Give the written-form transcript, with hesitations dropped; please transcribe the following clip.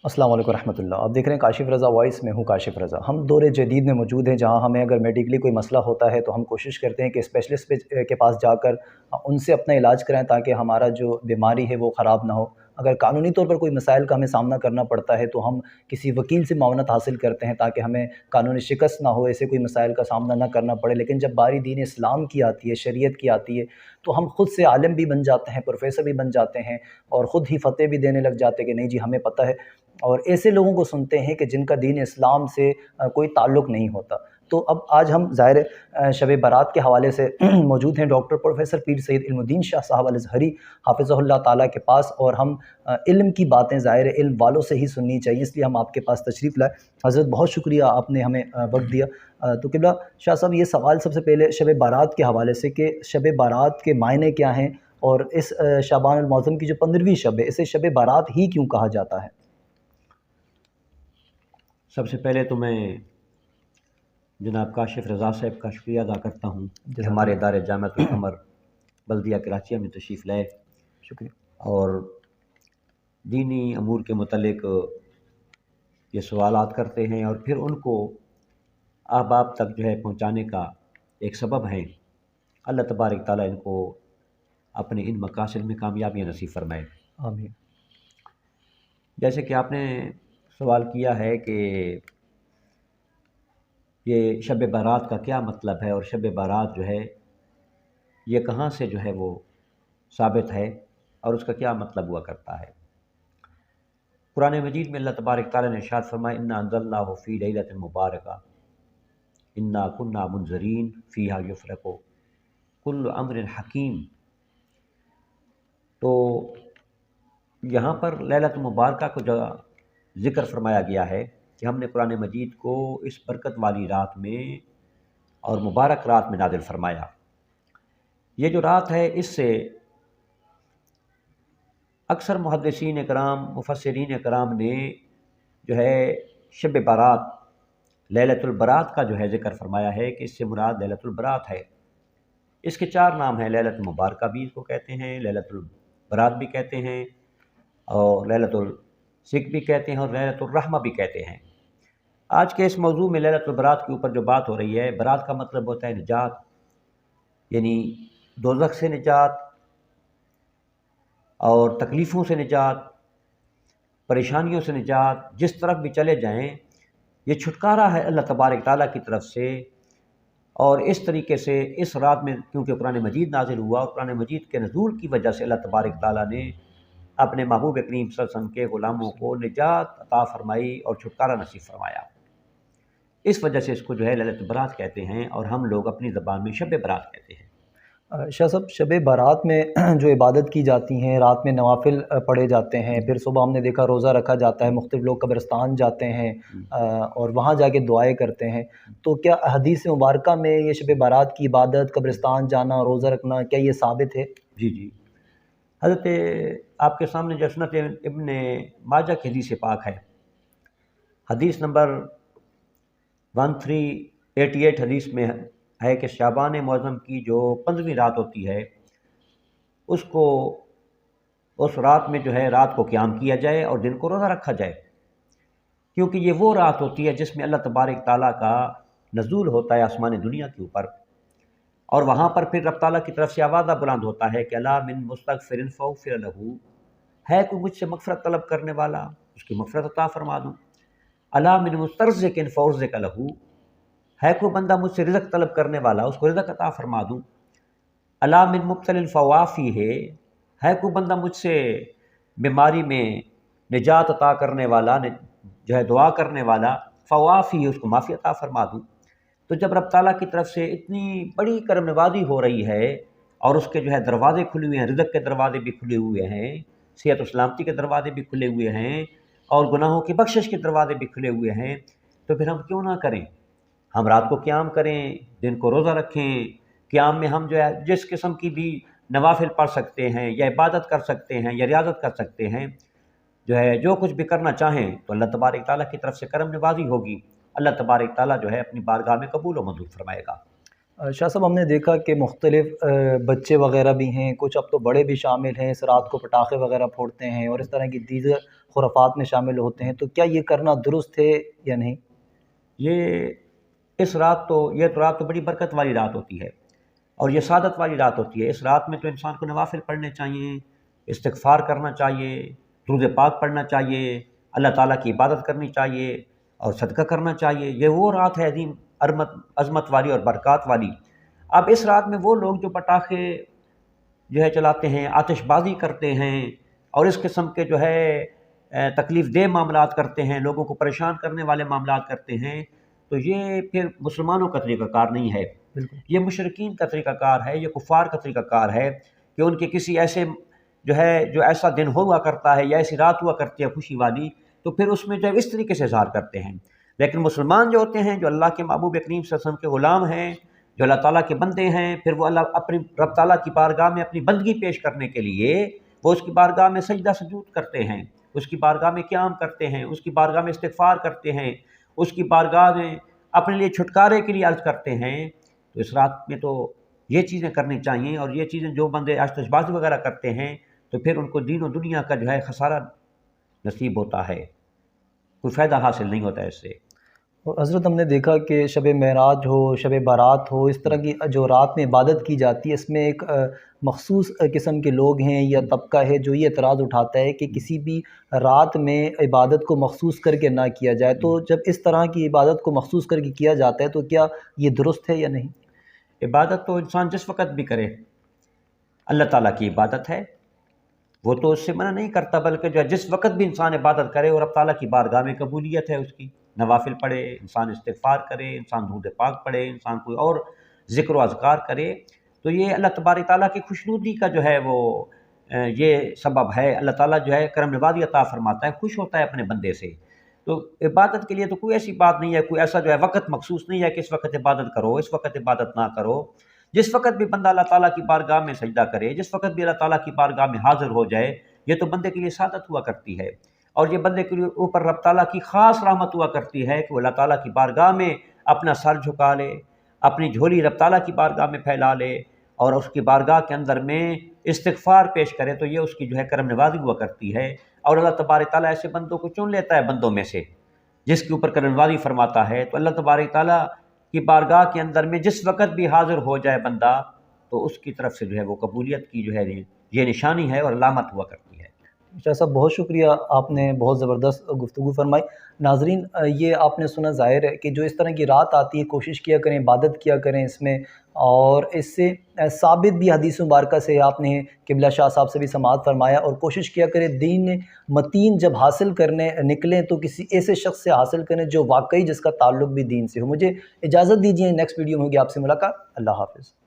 अस्सलाम वालेकुम रहमतुल्लाह। आप देख रहे हैं काशिफ़ रज़ा वॉइस में हूँ काशिफ़ रज़ा। हम दौर जदीद में मौजूद हैं जहाँ हमें अगर मेडिकली कोई मसला होता है तो हम कोशिश करते हैं कि स्पेशलिस्ट के पास जाकर उनसे अपना इलाज कराएँ ताकि हमारा जो बीमारी है वो ख़राब ना हो। अगर कानूनी तौर पर कोई मसाइल का हमें सामना करना पड़ता है तो हम किसी वकील से मावनत हासिल करते हैं ताकि हमें कानूनी शिकस्त ना हो, ऐसे कोई मसाइल का सामना ना करना पड़े। लेकिन जब बारी दीन इस्लाम की आती है, शरीयत की आती है, तो हम खुद से आलिम भी बन जाते हैं, प्रोफ़ेसर भी बन जाते हैं और ख़ुद ही फ़तवे भी देने लग जाते हैं कि नहीं जी हमें पता है। और ऐसे लोगों को सुनते हैं कि जिनका दीन इस्लाम से कोई ताल्लुक़ नहीं होता। तो अब आज हम ज़ाहिर है शब बारात के हवाले से मौजूद हैं डॉक्टर प्रोफ़ेसर पीर सैयद इल्मुद्दीन शाह साहब अल-अज़हरी हाफ़िज़हुल्लाह ताला के पास, और हम इल्म की बातें ज़ाहिर है इल्म वालों से ही सुननी चाहिए, इसलिए हम आपके पास तशरीफ़ लाए। हज़रत बहुत शुक्रिया आपने हमें वक़्त दिया। तो क़िबला शाह साहब, ये सवाल सबसे पहले शब बारात के हवाले से कि शब बारात के मायने क्या हैं, और इस शाबान अल मुअज़्ज़म की जो 15वीं शब है इसे शब बारात ही क्यों कहा जाता है? सबसे पहले तो मैं जनाब काशिफ़ रज़ा साहब का शुक्रिया अदा करता हूँ कि हमारे जज़ाकल्लाह। इदारे जामिअतुल क़मर बल्दिया कराची में तशरीफ़ लाए शुक्रिया। और दीनी अमूर के मुतल्लिक़ ये सवालात करते हैं और फिर उनको अहबाब तक जो है पहुँचाने का एक सबब हैं। अल्लाह तबारक तआला इनको अपने इन मकासद में कामयाबियाँ नसीब फ़रमाए। आमीन। जैसे कि आपने सवाल किया है कि ये शब बारात का क्या मतलब है और शब बारात जो है ये कहाँ से जो है वो साबित है और उसका क्या मतलब हुआ करता है। कुरान मजीद में अल्लाह तबारक तआला ने इरशाद फरमाया, इन्ना अंज़लनाहु फ़ी लैलतिन मुबारका इन्ना कुन्ना मुनज़रीन फ़ीहा युफ़रक़ु कुल्लु अम्रिन हकीम। तो यहाँ पर लैलतुल मुबारका को जो ज़िक्र फरमाया गया है कि हमने कुरान मजीद को इस बरकत वाली रात में और मुबारक रात में नाज़िल फरमाया। ये जो रात है इससे अक्सर मुहद्दिसीन कराम मुफस्सिरीन कराम ने जो है शब बारात लैलतुल बरात का जो है ज़िक्र फरमाया है कि इससे मुराद लैलतुल बरात है। इसके 4 नाम हैं, लैलतुल मुबारका भी इसको कहते हैं, लैलतुल बरात भी कहते हैं और लैलतुल सिक भी कहते हैं और लैलतुल रहमा भी कहते हैं। आज के इस मौजू में लैलतुल बरात के ऊपर जो बात हो रही है, बरात का मतलब होता है निजात, यानी दोज़ख से निजात और तकलीफ़ों से निजात, परेशानियों से निजात, जिस तरफ भी चले जाएं ये छुटकारा है अल्लाह तबारक तआला की तरफ से। और इस तरीके से इस रात में क्योंकि कुरान मजीद नाज़िल हुआ और कुरान मजीद के नज़ूल की वजह से अल्लाह तबारक तआला ने अपने महबूब करीम सल्लल्लाहु अलैहि वसल्लम के ग़ुलामों को निजात अता फ़रमाई और छुटकारा नसीब फ़रमाया। इस वजह से इसको जो है लैलतुल बरात कहते हैं और हम लोग अपनी ज़बान में शब बारात कहते हैं। शाह साहब, शब बारात में जो इबादत की जाती हैं, रात में नवाफ़िल पढ़े जाते हैं, फिर सुबह हमने देखा रोज़ा रखा जाता है, मुख्तलिफ़ लोग कब्रिस्तान जाते हैं और वहाँ जाके दुआएँ करते हैं। तो क्या हदीस मुबारका में ये शब बारात की इबादत, कब्रिस्तान जाना, रोज़ा रखना, क्या ये साबित है? जी जी, हज़रत आपके सामने जो सुनत इब्ने माजा की हदीस पाक है, हदीस नंबर 1388 हदीस में है कि शाबान मुअज़्ज़म की जो 15वीं रात होती है उसको उस रात में जो है रात को क़याम किया जाए और दिन को रोज़ा रखा जाए, क्योंकि ये वो रात होती है जिसमें अल्लाह तबारक तआला का नज़ूल होता है आसमान दुनिया के ऊपर। और वहाँ पर फिर रब ताला की तरफ से आवाज़ बुलंद होता है कि अला मिन मुस्तग़फ़िरिन फ़ग़फ़िर लहू, है कोई मुझसे मग़फ़िरत तलब करने वाला उसकी मग़फ़िरत अता फ़रमा दूँ। अला मिन मुस्तरज़िक़िन फ़उर्ज़िक़ लहू, है कोई बंदा मुझसे रिज़्क़ तलब करने वाला उसको रिज़्क़ अता फ़रमा दूँ। अला मिन मुब्तलिन फ़वाफ़ी, है कोई बंदा मुझसे बीमारी में निजात अता करने वाला जो है दुआ करने वाला, फ़वाफ़ी उसको माफ़ी अता फ़रमा दूँ। तो जब रब ताला की तरफ से इतनी बड़ी करम नवाज़ी हो रही है और उसके जो है दरवाज़े खुले हुए हैं, रिज़्क़ के दरवाज़े भी खुले हुए हैं, सेहत और सलामती के दरवाज़े भी खुले हुए हैं और गुनाहों की बख्शिश के दरवाज़े भी खुले हुए हैं, तो फिर हम क्यों ना करें, हम रात को क़याम करें, दिन को रोज़ा रखें। क़याम में हम जो है जिस किस्म की भी नवाफ़िल पढ़ सकते हैं या इबादत कर सकते हैं या रियाज़त कर सकते हैं, जो है जो कुछ भी करना चाहें तो अल्लाह तबारक तआला की तरफ से करम नवाज़ी होगी, अल्लाह तबारक तआला जो है अपनी बारगाह में कबूल व मंज़ूर फ़रमाएगा। शाह साहब, हमने देखा कि मुख्तलिफ बच्चे वगैरह भी हैं, कुछ अब तो बड़े भी शामिल हैं, इस रात को पटाखे वगैरह फोड़ते हैं और इस तरह की दीगर खुराफात में शामिल होते हैं, तो क्या ये करना दुरुस्त है या नहीं? ये ये तो रात तो बड़ी बरकत वाली रात होती है और ये सादत वाली रात होती है। इस रात में तो इंसान को नवाफिल पढ़ने चाहिए, इस्तिग़फ़ार करना चाहिए, दुरूद पाक पढ़ना चाहिए, अल्लाह ताला की इबादत करनी चाहिए और सदका करना चाहिए। ये वो रात है अज़ीम अज़मत वाली और बरक़ात वाली। अब इस रात में वो लोग जो पटाखे जो है चलाते हैं, आतिशबाज़ी करते हैं और इस किस्म के जो है तकलीफ़ देह मामलात करते हैं, लोगों को परेशान करने वाले मामलात करते हैं, तो ये फिर मुसलमानों का तरीक़ाकार नहीं है। बिल्कुल। ये मुशरिकीन का तरीक़ाकार है, ये कुफ़ार का तरीक़ाकार है कि उनके किसी ऐसे जो ऐसा दिन हुआ करता है या ऐसी रात हुआ करती है खुशी वाली, तो फिर उसमें जो है इस तरीके से इज़हार करते हैं। लेकिन मुसलमान जो होते हैं, जो अल्लाह के महबूब करीम सल्लल्लाहु अलैहि वसल्लम के ग़ुलाम हैं, जो अल्लाह ताला के बंदे हैं, फिर वो अपनी रब ताला की बारगाह में अपनी बंदगी पेश करने के लिए वो उसकी बारगाह में सजदा सजूद करते हैं, उसकी बारगाह में क़याम करते हैं, उसकी बारगाह में इस्तिग़फ़ार करते हैं, उसकी बारगाह में अपने लिए छुटकारे के लिए अर्ज़ करते हैं। तो इस रात में तो ये चीज़ें करनी चाहिए और ये चीज़ें जो बंदे आतिशबाज़ी वगैरह करते हैं तो फिर उनको दीन और दुनिया का जो है खसारा नसीब होता है, कोई फ़ायदा हासिल नहीं होता है इससे। और हज़रत, हमने देखा कि शब मेराज हो, शब बारात हो, इस तरह की जो रात में इबादत की जाती है, इसमें एक मख़सूस किस्म के लोग हैं या तबका है जो ये एतराज़ उठाता है कि किसी भी रात में इबादत को मख़सूस करके ना किया जाए। तो जब इस तरह की इबादत को मख़सूस करके किया जाता है तो क्या ये दुरुस्त है या नहीं? इबादत तो इंसान जिस वक़्त भी करे, अल्लाह ताला की इबादत है, वो तो उससे मना नहीं करता, बल्कि जो है जिस वक़्त भी इंसान इबादत करे और रब ताला की बारगाह में कबूलियत है उसकी, नवाफ़िल पढ़े, इंसान इस्तिग़फ़ार करे, इंसान दुरूद पाक पढ़े, इंसान कोई और ज़िक्र व अज़कार करे, तो ये अल्लाह तबारक ताला की खुशनुदी का जो है वो ये सबब है। अल्लाह ताला जो है करम नवाज़ी अता फ़रमाता है, खुश होता है अपने बंदे से। तो इबादत के लिए तो कोई ऐसी बात नहीं है, कोई ऐसा जो है वक़्त मख़सूस नहीं है कि इस वक़्त इबादत करो, इस वक़्त इबादत ना करो। जिस वक़्त भी बंदा अल्लाह ताला की बारगाह में सजदा करे, जिस वक़्त भी अल्लाह ताला की बारगाह में हाज़िर हो जाए, ये तो बंदे के लिए सादत हुआ करती है और ये बंदे के ऊपर रब ताला की ख़ास रहमत हुआ करती है कि वो अल्लाह ताला की बारगाह में अपना सर झुका ले, अपनी झोली रब ताला की बारगाह में फैला ले और उसकी बारगाह के अंदर में इस्तिग़फ़ार पेश करे, तो ये उसकी जो है करम नवाज़ी हुआ करती है। और अल्लाह तबारक ताला ऐसे बंदों को चुन लेता है बंदों में से जिसके ऊपर करम नवाज़ी फरमाता है। तो अल्लाह तबारक ताला की बारगाह के अंदर में जिस वक़्त भी हाज़िर हो जाए बंदा, तो उसकी तरफ से जो है वो कबूलियत की जो है ये निशानी है और अलामत हुआ करती है। शाह साहब, बहुत शुक्रिया, आपने बहुत ज़बरदस्त गुफ्तगू फरमाई। नाज़रीन, ये आपने सुना, ज़ाहिर है कि जो इस तरह की रात आती है, कोशिश किया करें, इबादत किया करें इसमें, और इससे साबित भी हदीस मुबारका से आपने क़िबला शाह साहब से भी समाअत फरमाया, और कोशिश किया करें दीन मतीन जब हासिल करने निकलें तो किसी ऐसे शख्स से हासिल करें जो वाक़ई जिसका ताल्लुक़ भी दीन से हो। मुझे इजाज़त दीजिए, नेक्स्ट वीडियो में होगी आपसे मुलाकात। अल्लाह हाफ़िज़।